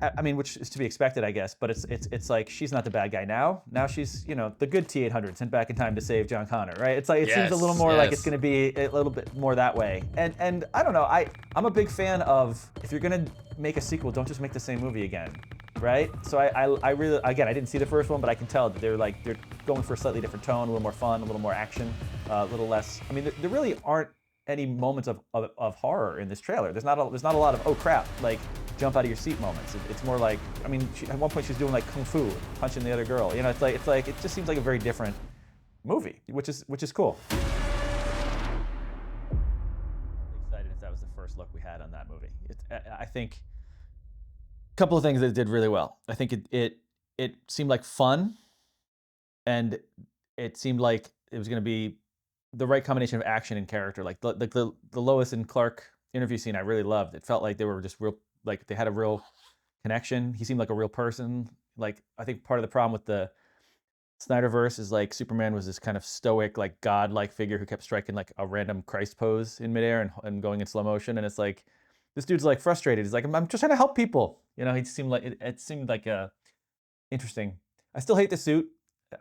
I mean, which is to be expected, I guess. But it's like she's not the bad guy now. Now she's the good T-800 sent back in time to save John Connor, right? It's like it seems a little Yes, more like it's yes. going to be a little bit more that way. And I don't know. I'm a big fan of if you're going to make a sequel, don't just make the same movie again, right? So I really again I didn't see the first one, but I can tell that they're going for a slightly different tone, a little more fun, a little more action, a little less. I mean, there really aren't any moments of horror in this trailer. There's not a lot of oh crap like jump out of your seat moments. It's more like I mean at one point she's doing like kung fu, punching the other girl. It's like it just seems like a very different movie, which is cool. Excited if that was the first look we had on that movie. I think a couple of things that it did really well. I think it seemed like fun, and it seemed like it was going to be the right combination of action and character. Like the Lois and Clark interview scene, I really loved. It felt like they were just real, like they had a real connection. He seemed like a real person. Like I think part of the problem with the Snyderverse is like Superman was this kind of stoic, like godlike figure who kept striking like a random Christ pose in midair and going in slow motion. And it's like this dude's like frustrated. He's like, I'm just trying to help people. He seemed like it seemed like a interesting. I still hate the suit.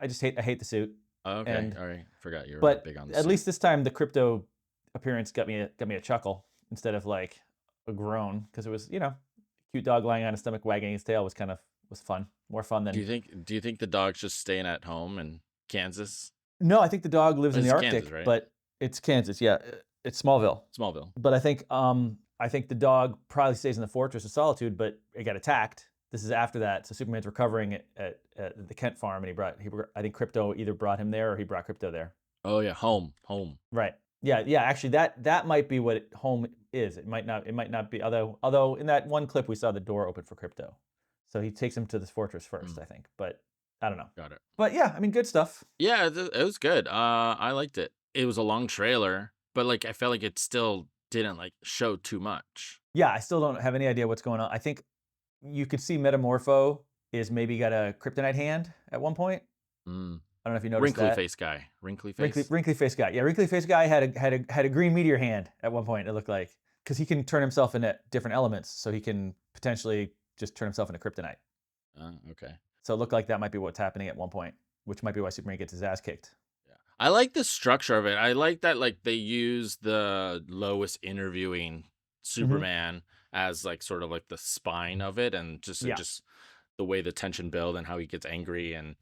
I hate the suit. Oh, okay, And all right. Forgot you were but big on the at suit. least this time the crypto appearance got me a chuckle instead of like a groan because it was cute dog lying on his stomach wagging his tail was fun, more fun Do than. you think do you think the dog's just staying at home in Kansas? No, I think the dog lives in the It's Kansas, Arctic, right? but it's Kansas. Yeah, it's Smallville. Smallville. But I think the dog probably stays in the Fortress of Solitude, but it got attacked. This is after that, so Superman's recovering at the Kent farm, and I think Crypto either brought him there or he brought Crypto there. Oh yeah, home. Right. Yeah, yeah. Actually, that might be what home is. It might not be. Although in that one clip we saw the door open for Crypto, so he takes him to this fortress first, Mm, I think. But I don't know. got it. But yeah, I mean, good stuff. Yeah, it was good. I liked it. It was a long trailer, but like I felt like it still didn't like show too much. Yeah, I still don't have any idea what's going on. I think you could see Metamorpho is maybe got a kryptonite hand at one point. Mm. I don't know if you noticed Wrinkly that. face guy. Wrinkly Wrinkly, face. wrinkly face guy. Yeah, wrinkly face guy had a green meteor hand at one point. It looked like because he can turn himself into different elements, so he can potentially just turn himself into kryptonite. Okay. So it looked like that might be what's happening at one point, which might be why Superman gets his ass kicked. Yeah. I like the structure of it. I like that like they use the Lois interviewing Hmm. Superman as like sort of like the spine of it, and Yeah. just the way the tension build and how he gets angry, and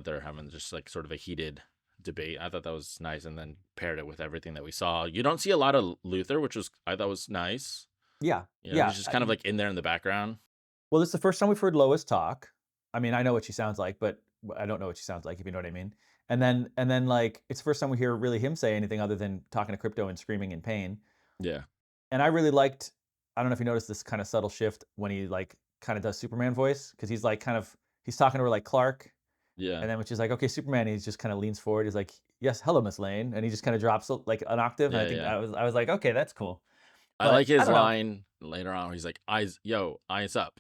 they're having just like sort of a heated debate. I thought that was nice, and then paired it with everything that we saw. You don't see a lot of Luther, which was I thought was nice. Yeah. He's Yeah. just kind of like in there in the background. Well, this is the first time we've heard Lois talk. I mean, I know what she sounds like, but I don't know what she sounds like, if you know what I mean. And then like it's the first time we hear really him say anything other than talking to Crypto and screaming in pain. Yeah. And I really liked. I don't know if you noticed this kind of subtle shift when he like kind of does Superman voice because he's like he's talking to her like Clark, Yeah. and then when she's like, okay, Superman, he just kind of leans forward. He's like, yes, hello, Miss Lane, and he just kind of drops like an octave. And I Yeah. think Yeah. I was like, okay, that's cool. I like But I his don't know. line later on where he's like, eyes up.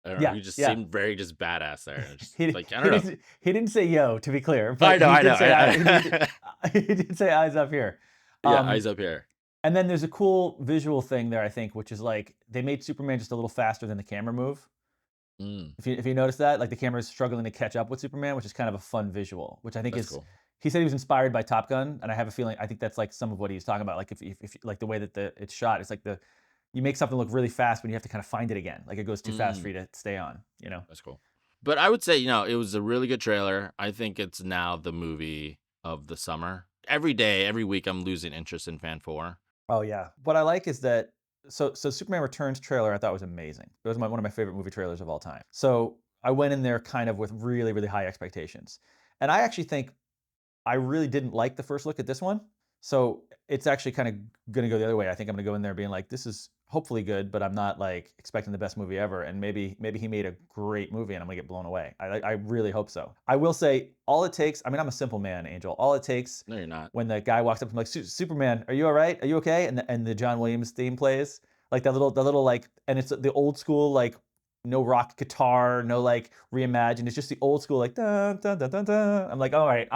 I don't know. Yeah, He just yeah. seemed very just badass there. Just he like, I he don't know. didn't he didn't say yo to be clear, I but know, he I know. did say he did say eyes up here. Yeah, Um, eyes up here. and then there's a cool visual thing there, I think, which is like they made Superman just a little faster than the camera move. Mm, If you notice that, like the camera's struggling to catch up with Superman, which is kind of a fun visual, which I think that's is. cool. He said he was inspired by Top Gun, and I have a feeling I think that's like some of what he's talking about. Like if like the way that it's shot, it's like you make something look really fast when you have to kind of find it again. Like it goes too fast for Mm, you to stay on. You know. that's cool. But I would say, it was a really good trailer. I think it's now the movie of the summer. Every day, every week, I'm losing interest in Fan 4. Oh yeah. What I like is that so Superman Returns trailer I thought was amazing. It was one of my favorite movie trailers of all time. So I went in there kind of with really really high expectations, and I actually think I really didn't like the first look at this one. So it's actually kind of going to go the other way. I think I'm going to go in there being like, this is hopefully good, but I'm not like expecting the best movie ever. And maybe he made a great movie and I'm going to get blown away. I really hope so. I will say all it takes. I mean, I'm a simple man, Angel. All it takes No, you're not. when the guy walks up to him like, Superman, are you all right? Are you okay? And the John Williams theme plays like the little like, and it's the old school like no rock guitar, no like reimagined. It's just the old school like dun dun dun dun dun. I'm like, all right,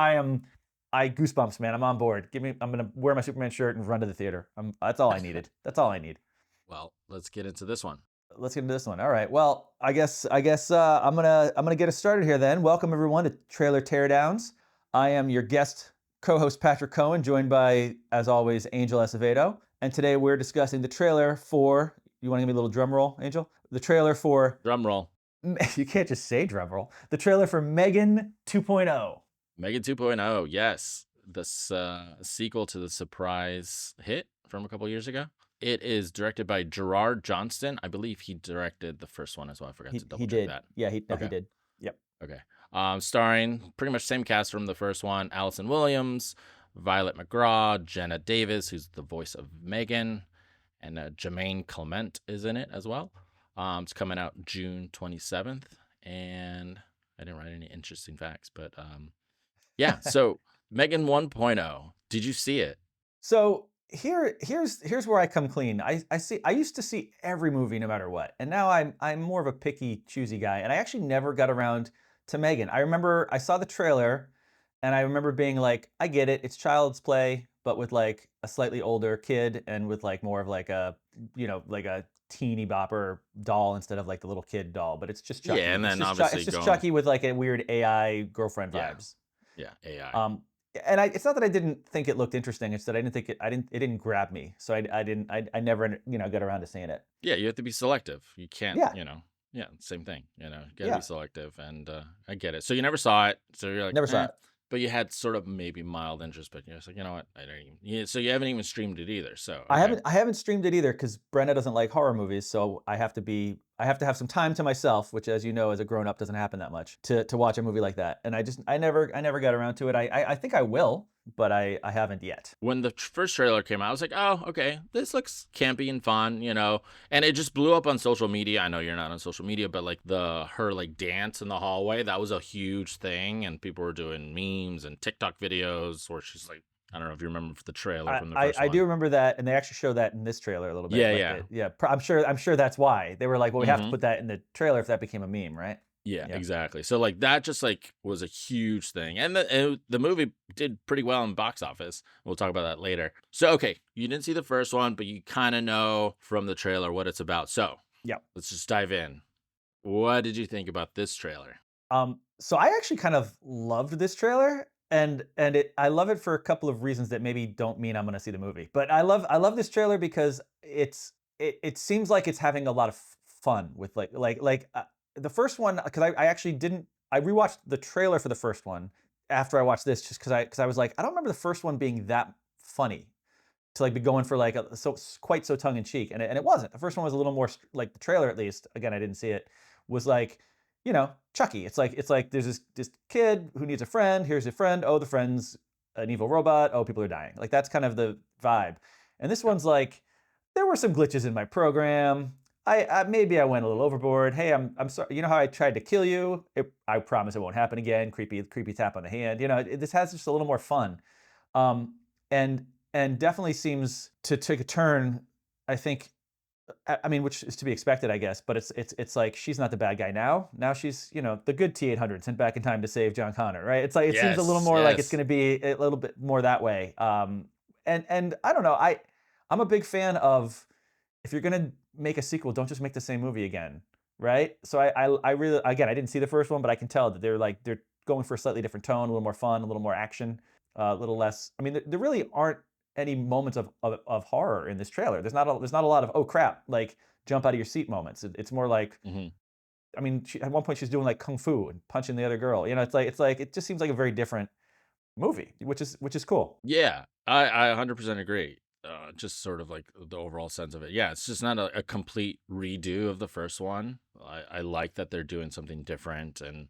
I goosebumps, man. I'm on board. I'm gonna wear my Superman shirt and run to the theater. That's all I needed. That's all I need. Well, let's get into this one. let's get into this one. All right. Well, I guess I'm gonna get us started here then. Welcome everyone to Trailer Teardowns. I am your guest co-host Patrick Cohen, joined by, as always, Angel Acevedo. And today we're discussing the trailer for. You want to give me a little drum roll, Angel? The trailer for. Drum roll. You can't just say drum roll. The trailer for M3GAN 2.0. M3GAN 2.0, yes. This sequel to the surprise hit from a couple years ago. It is directed by Gerard Johnston. I believe he directed the first one as well. I forgot to double He check did. that. Yeah, he Okay. did. Yep. Okay. Starring pretty much same cast from the first one: Allison Williams, Violet McGraw, Jenna Davis, who's the voice of Megan, and Jermaine Clement is in it as well. It's coming out June 27th, and I didn't write any interesting facts, but yeah. So M3GAN 1.0, did you see it? So here's where I come clean. I used to see every movie no matter what, and now I'm more of a picky, choosy guy. And I actually never got around to M3GAN. I remember I saw the trailer, and I remember being like, I get it, it's child's play, but with like a slightly older kid and with like more of like a like a teeny bopper doll instead of like the little kid doll. But it's just Yeah, Chucky. and then It's obviously just going, Chucky with like a weird AI girlfriend yeah, vibes. yeah, AI. Um, and it's not that I didn't think it looked interesting. It's that I didn't think it didn't grab me. So I never, got around to seeing it. Yeah, you have to be selective. You can't, Yeah. yeah, same thing. You got to be Yeah. selective, and I get it. So you never saw it, so you're like, Never saw it. but you had sort of maybe mild interest, but you're just like, you know what, I don't even. Yeah, so you haven't even streamed it either. So I okay, haven't streamed it either because Brenna doesn't like horror movies. So I have to have some time to myself, which, as you know, as a grown up, doesn't happen that much to watch a movie like that. And I never got around to it. I think I will, but I haven't yet. when the first trailer came out, I was like, oh, okay, this looks campy and fun, and it just blew up on social media. I know you're not on social media, but like her like dance in the hallway, that was a huge thing, and people were doing memes and TikTok videos where she's like, I don't know if you remember the trailer from the first I one. do remember that, and they actually show that in this trailer a little bit. Yeah, Like, yeah. yeah, I'm sure that's why they were like, well, we have to Hmm. put that in the trailer if that became a meme, right? Yeah, Yeah. exactly. So like that just like was a huge thing, and the movie did pretty well in box office. We'll talk about that later. So okay, you didn't see the first one, but you kind of know from the trailer what it's about. So Yeah. let's just dive in. What did you think about this trailer? So I actually kind of loved this trailer, and I love it for a couple of reasons that maybe don't mean I'm going to see the movie. But I love this trailer because it seems like it's having a lot of fun with the first one, because I actually didn't. I rewatched the trailer for the first one after I watched this just because I was like, I don't remember the first one being that funny to like be going for like quite so tongue in cheek, and it wasn't. The first one was a little more like the trailer, at least. Again, I didn't see it. Was like, Chucky. It's like there's this kid who needs a friend. Here's a friend. Oh, the friend's an evil robot. Oh, people are dying. Like that's kind of the vibe. And this one's like, there were some glitches in my program. I maybe I went a little overboard. Hey, I'm sorry. You know how I tried to kill you? I promise it won't happen again. Creepy tap on the hand. This has just a little more fun. Um, and definitely seems to take a turn. I think. I mean, which is to be expected, I guess. But it's like she's not the bad guy now. Now she's the good T-800 sent back in time to save John Connor, right? It's like it seems a little Yes, more like it's yes. going to be a little bit more that way. And I don't know. I'm a big fan of, if you're gonna make a sequel, don't just make the same movie again, right? So I really, again, I didn't see the first one, but I can tell that they're going for a slightly different tone, a little more fun, a little more action, a little less. I mean, there really aren't any moments of horror in this trailer. There's not a lot of, oh crap, like jump out of your seat moments. It's more like, Hmm. I mean, at one point she's doing like kung fu and punching the other girl. It's like it just seems like a very different movie, which is cool. Yeah, I 100% agree. Just sort of like the overall sense of it. Yeah, it's just not a complete redo of the first one. I like that they're doing something different and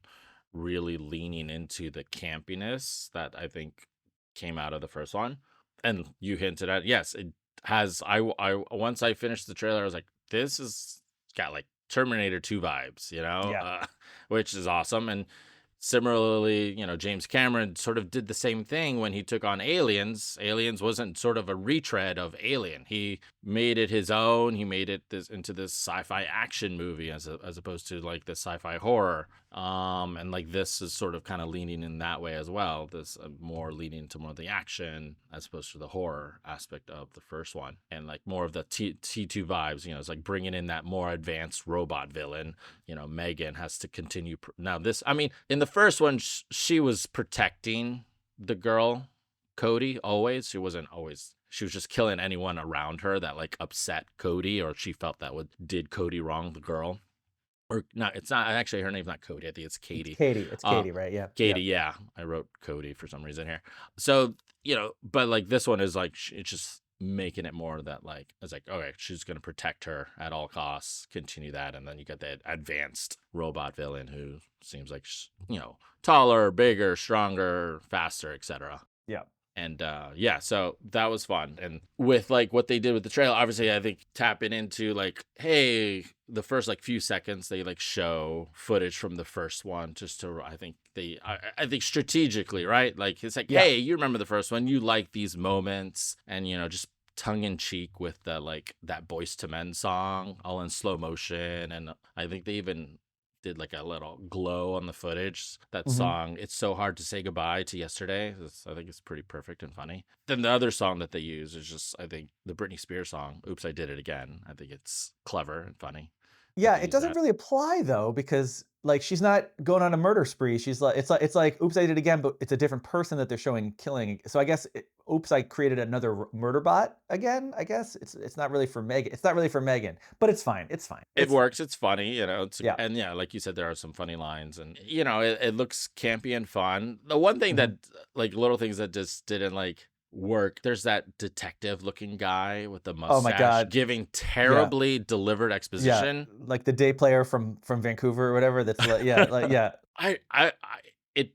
really leaning into the campiness that I think came out of the first one. And you hinted at, yes, it has. I once I finished the trailer, I was like, this is got like Terminator 2 vibes, Yeah. which is awesome. And Similarly, James Cameron sort of did the same thing when he took on Aliens. Aliens wasn't sort of a retread of Alien. He made it his own. He made it into this sci-fi action movie as opposed to like the sci-fi horror. And like this is sort of kind of leaning in that way as well. This more leaning to more of the action as opposed to the horror aspect of the first one, and like more of the T2 vibes. It's like bringing in that more advanced robot villain. M3GAN has to continue. Now this, I mean, in the first one, she was protecting the girl, Cody, always. She wasn't always. She was just killing anyone around her that like upset Cody, or she felt that did Cody wrong, the girl. Or no, it's not actually, her name's not Cody. I think it's Katie. It's Katie, right? Yeah. Katie, yeah. I wrote Cody for some reason here. So, but like this one is like, it's just making it more that like, it's like, okay, she's going to protect her at all costs, continue that. And then you got that advanced robot villain who seems like, taller, bigger, stronger, faster, etc. Yeah. And yeah, so that was fun. And with like what they did with the trailer, obviously I think tapping into like, hey, the first like few seconds they like show footage from the first one, just to, I think strategically, right? Like it's like, hey, you remember the first one, you like these moments, and just tongue in cheek with the like that Boys to Men song all in slow motion. And I think they even did like a little glow on the footage. That song, It's So Hard to Say Goodbye to Yesterday, I think it's pretty perfect and funny. Then the other song that they use is just, I think, the Britney Spears song, Oops, I Did It Again. I think it's clever and funny. Yeah, it doesn't really apply though, because like she's not going on a murder spree. She's like, it's like Oops, I Did It Again, but it's a different person that they're showing killing. So I guess Oops, I created another murder bot again. I guess it's not really for M3GAN. It's not really for M3GAN, but it's fine. It's fine. It works. It's funny, Yeah. And yeah, like you said, there are some funny lines, and it looks campy and fun. The one thing that like little things that just didn't like work, there's that detective looking guy with the mustache, Oh my God, giving terribly delivered exposition. Yeah, like the day player from Vancouver or whatever. That's like, yeah, like yeah. It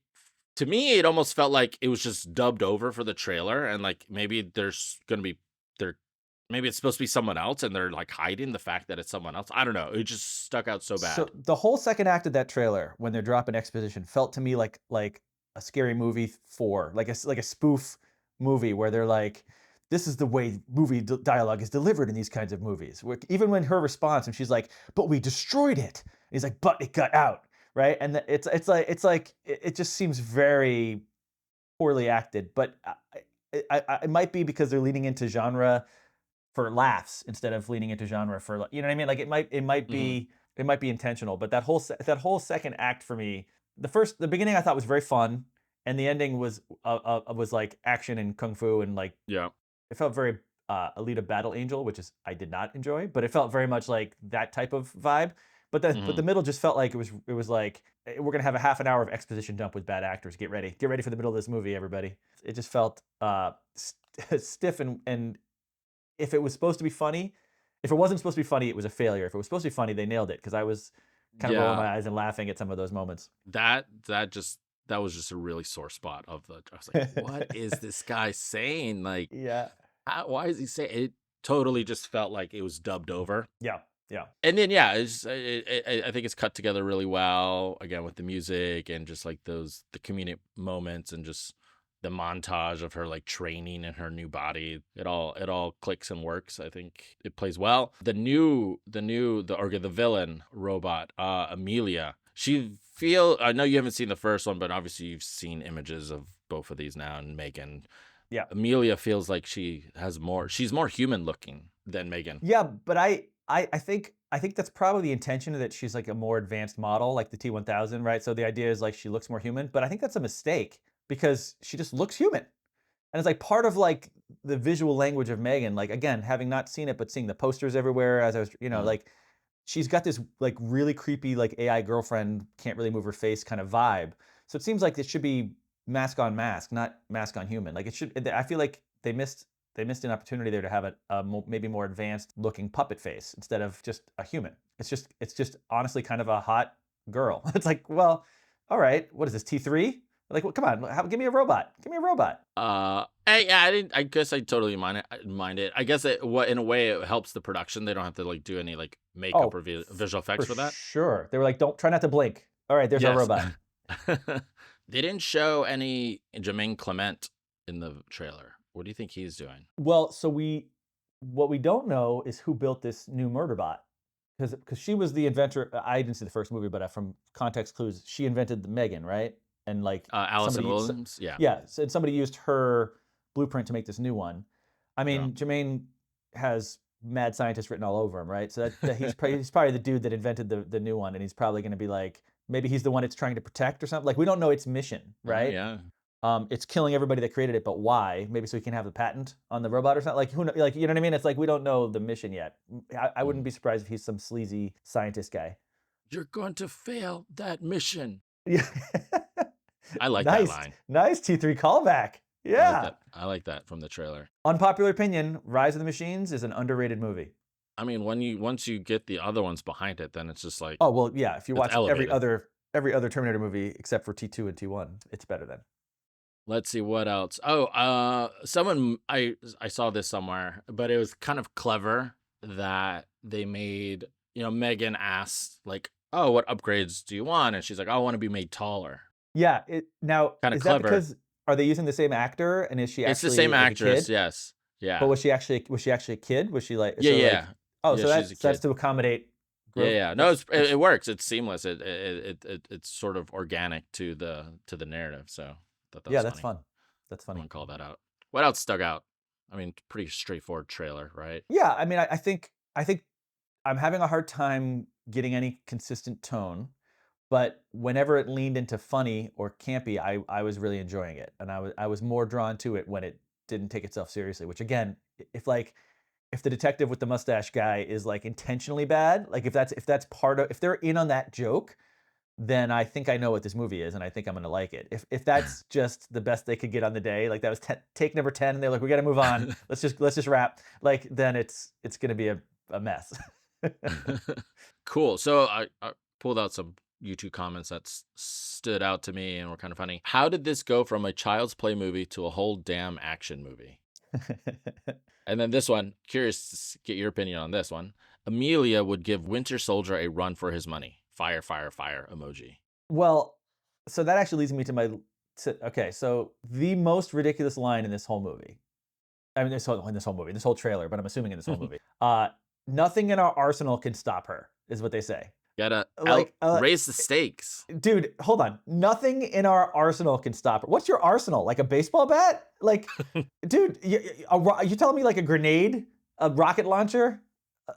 to me, it almost felt like it was just dubbed over for the trailer, and like maybe there's gonna be maybe it's supposed to be someone else, and they're like hiding the fact that it's someone else. I don't know. It just stuck out so bad. So the whole second act of that trailer, when they're dropping exposition, felt to me like a Scary Movie 4, like a spoof movie where they're like, this is the way movie dialogue is delivered in these kinds of movies. Even when her response, and she's like, but we destroyed it. And he's like, but it got out, right? And it's like it just seems very poorly acted. But it might be because they're leaning into genre for laughs instead of leaning into genre for, you know what I mean? Like it might be intentional. But that whole second act for me, the beginning I thought was very fun, and the ending was like action and kung fu, and like it felt very Alita Battle Angel, which is I did not enjoy, but it felt very much like that type of vibe. But the middle just felt like it was like, we're gonna have a half an hour of exposition dump with bad actors. Get ready for the middle of this movie, everybody. It just felt stiff, and if it was supposed to be funny, if it wasn't supposed to be funny, it was a failure. If it was supposed to be funny, they nailed it, because I was kind of rolling my eyes and laughing at some of those moments. That was just a really sore spot of the. I was like, what is this guy saying? Like, yeah, why is he saying it? Totally just felt like it was dubbed over. Yeah. And then yeah, I think it's cut together really well, again with the music and just like the comedic moments, and just the montage of her like training in her new body. It all clicks and works. I think it plays well. The villain robot, Amelia. I know you haven't seen the first one, but obviously you've seen images of both of these now, and M3GAN. Yeah. Amelia feels like she's more human looking than M3GAN. Yeah, but I think that's probably the intention, that she's like a more advanced model, like the T1000, right? So the idea is like she looks more human, but I think that's a mistake, because she just looks human. And it's like part of like the visual language of M3GAN, like again, having not seen it, but seeing the posters everywhere as I was, like she's got this like really creepy like AI girlfriend, can't really move her face kind of vibe. So it seems like it should be mask on mask, not mask on human. Like it should. I feel like they missed an opportunity there to have maybe more advanced looking puppet face instead of just a human. It's just honestly kind of a hot girl. It's like, well, all right, what is this, T3? Like, well, come on, give me a robot. Give me a robot. I guess I totally mind it. I guess in a way it helps the production. They don't have to like do any like makeup or visual effects for that. Sure. They were like, try not to blink. All right, there's our robot. They didn't show any Jermaine Clement in the trailer. What do you think he's doing? Well, so what we don't know is who built this new murder bot, because she was the inventor. I didn't see the first movie, but from context clues, she invented the Megan, right? And like Allison somebody, Williams? Yeah. yeah, and somebody used her blueprint to make this new one. I Yeah. mean, Jermaine has mad scientist written all over him, right? So that he's probably the dude that invented the new one, and he's probably going to be like, maybe he's the one it's trying to protect or something. Like we don't know its mission, Oh, right? yeah. It's killing everybody that created it, but why? Maybe so he can have the patent on the robot or something. Like like you know what I mean? It's like we don't know the mission yet. I wouldn't Mm. be surprised if he's some sleazy scientist guy. You're going to fail that mission. Yeah. I like that Nice, line. nice T3 callback. I like Yeah. that. I like that from the trailer. Unpopular opinion: Rise of the Machines is an underrated movie. I mean, once you get the other ones behind it, then it's just like Oh well, yeah. If you it's watch every elevated. other Terminator movie except for T2 and T1, it's better then. Let's see what else. Oh, someone I saw this somewhere, but it was kind of clever that they made, Megan asked like, "Oh, what upgrades do you want?" And she's like, "I want to be made taller." Yeah. Now Kind of is that clever. because are they using the same actor and is she It's the actually same like a actress, kid? yes. But Yeah. was she actually a kid? Was she like Yeah, so like yeah. oh, Yeah, so she's a that's kid. to accommodate Yeah, growth. yeah. No, it works. It's seamless. It's sort of organic to the narrative. So I thought that Yeah, was that's funny. fun. That's I funny. want to call that out. What else stuck out? I mean, pretty straightforward trailer, right? Yeah, I mean, I think I'm having a hard time getting any consistent tone, but whenever it leaned into funny or campy, I was really enjoying it, and I was more drawn to it when it didn't take itself seriously. Which again, if the detective with the mustache guy is like intentionally bad, like if that's part of if they're in on that joke, then I think I know what this movie is, and I think I'm gonna like it. If that's just the best they could get on the day, like that was take number 10, and they're like, we got to move on. Let's just wrap. Like then it's gonna be a mess. Cool. So I pulled out some YouTube comments that stood out to me and were kind of funny. How did this go from a child's play movie to a whole damn action movie? And then this one, curious to get your opinion on this one. Amelia would give Winter Soldier a run for his money. Fire, fire, fire emoji. Well, so that actually leads me okay. So the most ridiculous line in this whole movie. I mean, this whole trailer, but I'm assuming in this whole movie. Nothing in our arsenal can stop her, is what they say. Gotta Like, raise the stakes. dude, hold on. Nothing in our arsenal can stop her. What's your arsenal? Like a baseball bat? Like, dude, you telling me like a grenade, a rocket launcher,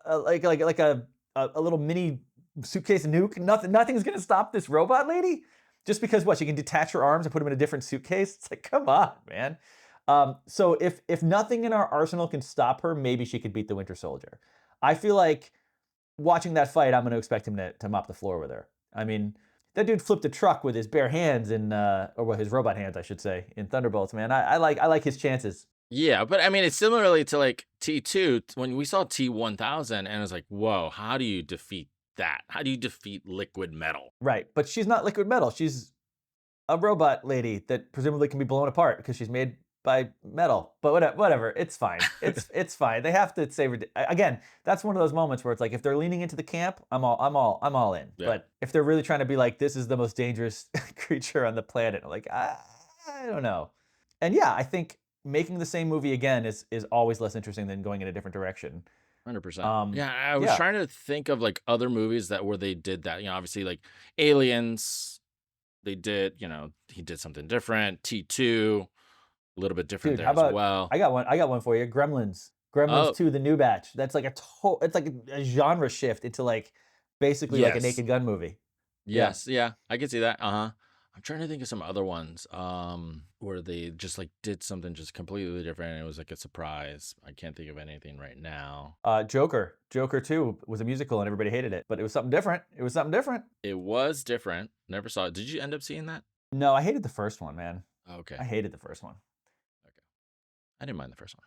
like a little mini suitcase nuke? Nothing's gonna stop this robot lady just because what she can detach her arms and put them in a different suitcase. It's like, come on, man. So if nothing in our arsenal can stop her, maybe she could beat the Winter Soldier. I feel like watching that fight, I'm going to expect him to mop the floor with her. I mean, that dude flipped a truck with his bare hands or with his robot hands, I should say, in Thunderbolts. Man, I like his chances. Yeah, but I mean, it's similarly to like T2 when we saw T1000, and it was like, whoa, how do you defeat that? How do you defeat liquid metal? Right, but she's not liquid metal. She's a robot lady that presumably can be blown apart because she's made by metal. But whatever, it's fine. It's fine. They have to say again. That's one of those moments where it's like if they're leaning into the camp, I'm all in. Yeah. But if they're really trying to be like this is the most dangerous creature on the planet, I'm like I don't know. And yeah, I think making the same movie again is always less interesting than going in a different direction. 100%. Yeah, I was Yeah, trying to think of like other movies where they did that. Obviously like Aliens, they did, he did something different. T2, a little bit different dude, there how as about well. I got one for you. Gremlins. Gremlins Oh, 2, the new batch. That's like it's like a genre shift into like basically like a yes. Naked Gun movie. Yeah. Yes, yeah, I can see that. Uh-huh. I'm trying to think of some other ones where they just like did something just completely different and it was like a surprise. I can't think of anything right now. Joker. Joker 2 was a musical and everybody hated it, but it was something different. It was something different. It was different. Never saw it. Did you end up seeing that? No, I hated the first one, man. Okay. I hated the first one. Okay. I didn't mind the first one.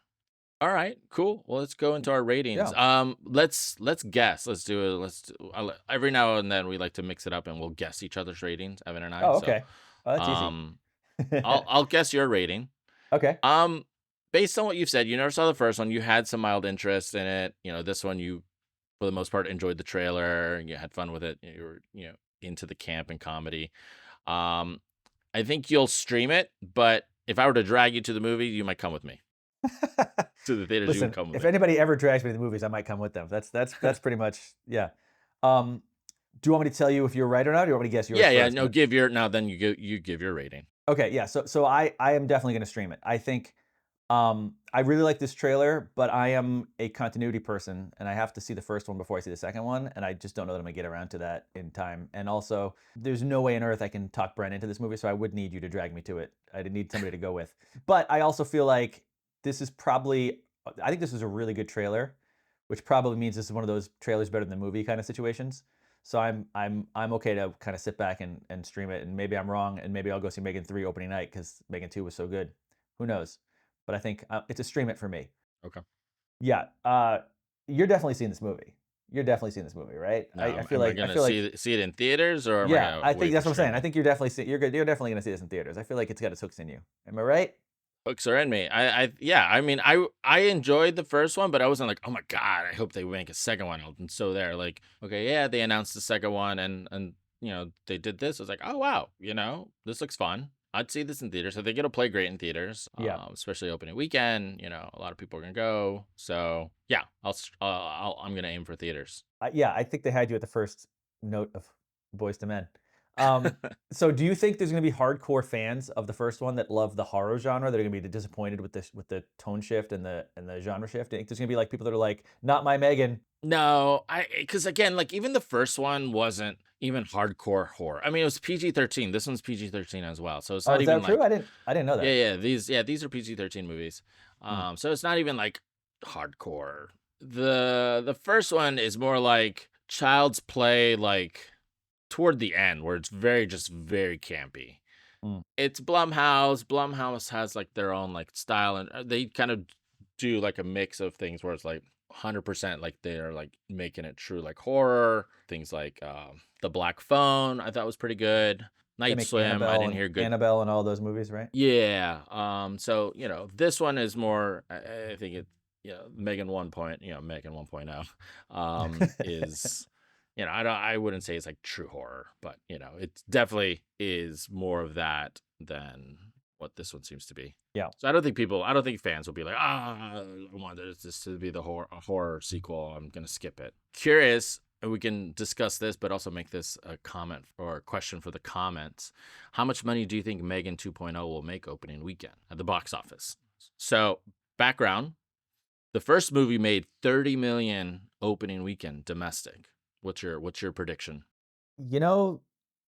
All right, cool. Well, let's go into our ratings. Yeah. Let's guess. Let's do it. Every now and then we like to mix it up and we'll guess each other's ratings, Evan and I. Oh, So, okay. Oh, that's easy. I'll guess your rating. Okay. Based on what you've said, you never saw the first one. You had some mild interest in it. This one you, for the most part, enjoyed the trailer. You had fun with it. You were, into the camp and comedy. Um, I think you'll stream it, but if I were to drag you to the movie, you might come with me to the theaters. You would Listen, come with if me. anybody ever drags me to the movies, I might come with them. That's pretty much yeah. Um, do you want me to tell you if you're right or not? Or do you want me to guess yours Yeah, yeah. first? No, give your now. Then you give your rating. Okay, yeah. So I am definitely going to stream it. I think I really like this trailer, but I am a continuity person, and I have to see the first one before I see the second one, and I just don't know that I'm gonna get around to that in time. And also, there's no way on earth I can talk Brent into this movie, so I would need you to drag me to it. I'd need somebody to go with. But I also feel like this is probably I think this is a really good trailer, which probably means this is one of those trailers better than the movie kind of situations. So I'm okay to kind of sit back and stream it, and maybe I'm wrong, and maybe I'll go see Megan 3 opening night because Megan 2 was so good. Who knows? But I think it's a stream it for me. Okay. Yeah, you're definitely seeing this movie. You're definitely seeing this movie, right? I Now, feel am I like gonna see it in theaters, or am I yeah, gonna I think wait for that's what I'm saying. I streaming? think you're definitely you're good. You're definitely gonna see this in theaters. I feel like it's got its hooks in you. Am I right? Hooks are in me. Yeah. I mean, I enjoyed the first one, but I wasn't like, oh my god, I hope they make a second one. And so there, like, okay, yeah, they announced the second one, and they did this. I was like, oh wow, this looks fun. I'd see this in theaters. I think it'll play great in theaters, Yeah, especially opening weekend. A lot of people are gonna go. So yeah, I'm gonna aim for theaters. yeah. I think they had you at the first note of Boys to Men. Um, so do you think there's gonna be hardcore fans of the first one that love the horror genre that are gonna be disappointed with this with the tone shift and the genre shift? Do you think there's gonna be like people that are like, not my Megan? No, because again, like even the first one wasn't even hardcore horror. I mean, it was PG-13. This one's PG-13 as well. So it's Oh, not is even that true? like, I didn't know yeah, that. these are PG-13 movies. Hmm. So it's not even like hardcore. The first one is more like child's play, like toward the end, where it's just very campy. Hmm. It's Blumhouse. Blumhouse has like their own like style, and they kind of do like a mix of things where it's like 100% like they're like making it true like horror things like the Black Phone. I thought was pretty good. They Night make Swim, I didn't hear good. Annabelle and all those movies, right? Yeah. So this one is more. I think it. Megan 1.0 is. I wouldn't say it's like true horror, but it definitely is more of that than what this one seems to be. Yeah. So I don't think fans will be like, I want this to be the horror sequel. I'm gonna skip it. Curious, and we can discuss this, but also make this a comment or a question for the comments. How much money do you think Megan 2.0 will make opening weekend at the box office? So, background: the first movie made 30 million opening weekend domestic. What's your prediction? You know,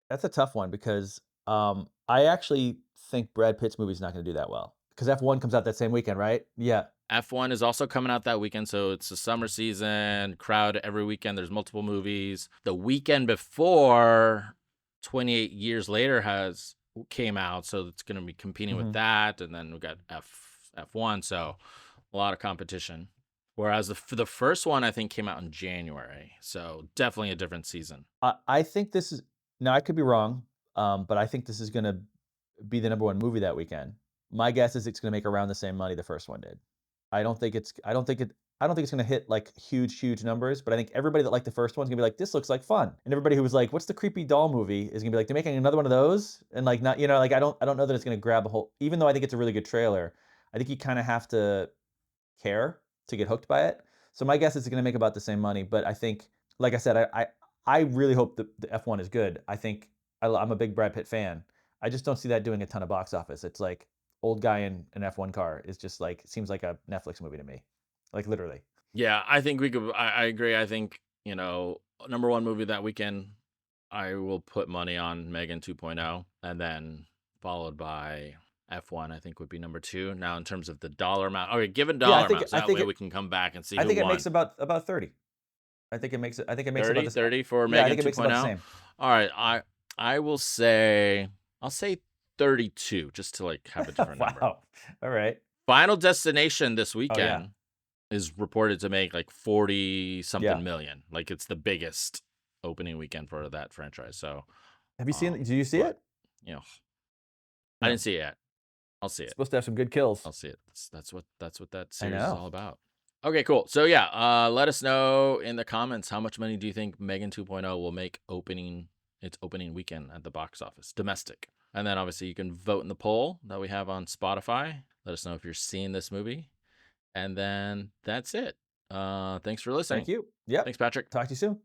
that's a tough one because I actually think Brad Pitt's movie's not going to do that well because F1 comes out that same weekend, right? Yeah. F1 is also coming out that weekend, so it's the summer season, crowd every weekend. There's multiple movies. The weekend before, 28 years later has came out, so it's going to be competing with Hmm. that, and then we got F1, so a lot of competition. Whereas the first one I think came out in January, so definitely a different season. I think this is now I could be wrong, but I think this is going to be the number one movie that weekend. My guess is it's going to make around the same money the first one did. I don't think it's going to hit like huge numbers, but I think everybody that liked the first one's going to be like, this looks like fun, and everybody who was like, what's the creepy doll movie, is going to be like, they're making another one of those, and like not like I don't know that it's going to grab a whole. Even though I think it's a really good trailer, I think you kind of have to care to get hooked by it. So my guess is it's going to make about the same money. But I think, like I said, I really hope the F1 is good. I think I'm a big Brad Pitt fan. I just don't see that doing a ton of box office. It's like old guy in an F1 car is just like seems like a Netflix movie to me, like literally. Yeah, I think we could. I agree. I think number one movie that weekend. I will put money on Megan 2.0, and then followed by F1. I think would be number two. Now, in terms of the dollar amount, okay, given Yeah, dollar amounts, that way we can come back and see I who think it makes won. about 30. I think it makes about 30, this. 30 for Yeah, I Megan think it makes about the 2.0. same. All right, I will say I'll say 32 just to like have a different number. Wow. All right. Final Destination this Oh yeah. weekend is reported to make like 40 Yeah. something million. Like it's the biggest opening weekend for that franchise. So, Have you seen? Did you see but it? you know, I No. didn't see it yet. I'll see It's it. supposed to have some good kills. I'll see it. That's what that I series is know. all about. Okay, cool. So yeah, let us know in the comments how much money do you think Megan 2.0 will make opening its opening weekend at the box office, domestic. And then obviously you can vote in the poll that we have on Spotify. Let us know if you're seeing this movie. And then that's it. Thanks for listening. Thank you. Yep. Thanks, Patrick. Talk to you soon.